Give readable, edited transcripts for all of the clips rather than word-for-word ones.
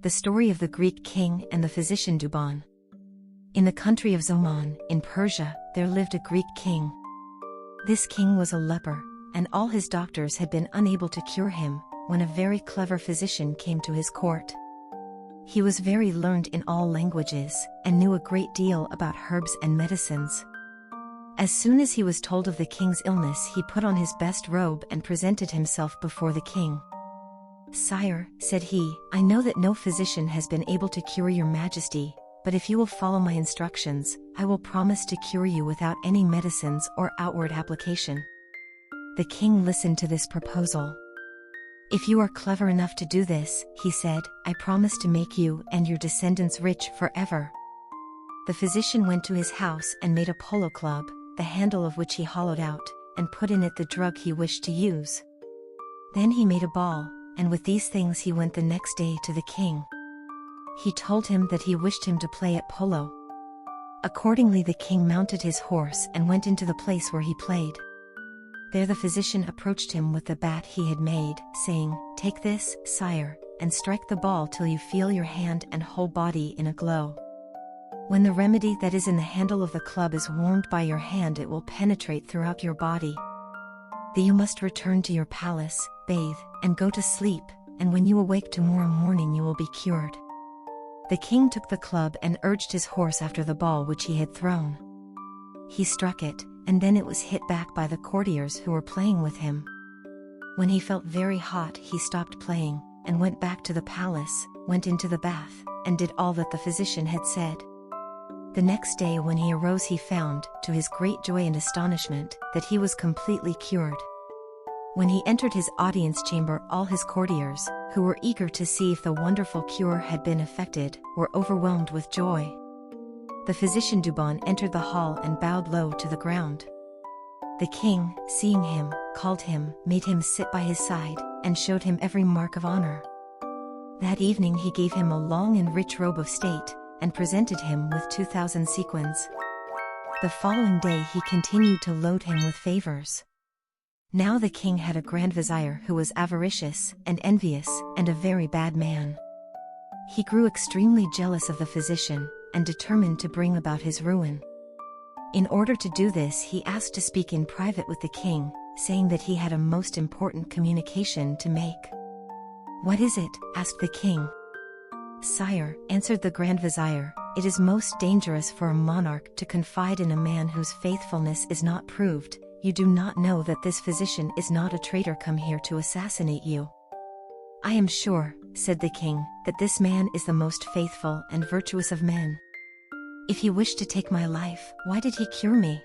The story of the Greek king and the physician Douban. In the country of Douban, in Persia, there lived a Greek king. This king was a leper, and all his doctors had been unable to cure him, when a very clever physician came to his court. He was very learned in all languages, and knew a great deal about herbs and medicines. As soon as he was told of the king's illness, he put on his best robe and presented himself before the king. "Sire," said he, "I know that no physician has been able to cure your majesty, but if you will follow my instructions, I will promise to cure you without any medicines or outward application." The king listened to this proposal. "If you are clever enough to do this," he said, "I promise to make you and your descendants rich forever." The physician went to his house and made a polo club, the handle of which he hollowed out, and put in it the drug he wished to use. Then he made a ball, and with these things he went the next day to the king. He told him that he wished him to play at polo. Accordingly the king mounted his horse and went into the place where he played. There the physician approached him with the bat he had made, saying, "Take this, sire, and strike the ball till you feel your hand and whole body in a glow. When the remedy that is in the handle of the club is warmed by your hand, it will penetrate throughout your body. Then you must return to your palace, bathe, and go to sleep, and when you awake tomorrow morning you will be cured." The king took the club and urged his horse after the ball which he had thrown. He struck it, and then it was hit back by the courtiers who were playing with him. When he felt very hot, he stopped playing, and went back to the palace, went into the bath, and did all that the physician had said. The next day when he arose he found, to his great joy and astonishment, that he was completely cured. When he entered his audience chamber, all his courtiers, who were eager to see if the wonderful cure had been effected, were overwhelmed with joy. The physician Douban entered the hall and bowed low to the ground. The king, seeing him, called him, made him sit by his side, and showed him every mark of honor. That evening he gave him a long and rich robe of state, and presented him with 2,000 sequins. The following day he continued to load him with favors. Now the king had a grand vizier who was avaricious and envious, and a very bad man. He grew extremely jealous of the physician, and determined to bring about his ruin. In order to do this, he asked to speak in private with the king, saying that he had a most important communication to make. "What is it?" asked the king. "Sire," answered the grand vizier, "it is most dangerous for a monarch to confide in a man whose faithfulness is not proved. You do not know that this physician is not a traitor come here to assassinate you." "I am sure," said the king, "that this man is the most faithful and virtuous of men. If he wished to take my life, why did he cure me?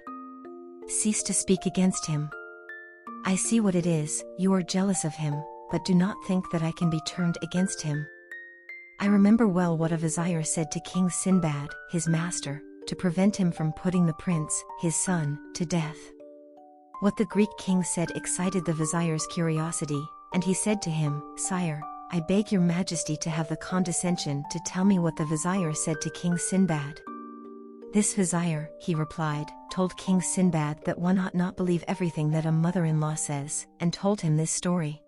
Cease to speak against him. I see what it is, you are jealous of him, but do not think that I can be turned against him. I remember well what a vizier said to King Sinbad, his master, to prevent him from putting the prince, his son, to death." What the Greek king said excited the vizier's curiosity, and he said to him, "Sire, I beg your majesty to have the condescension to tell me what the vizier said to King Sinbad." "This vizier," he replied, "told King Sinbad that one ought not believe everything that a mother-in-law says, and told him this story.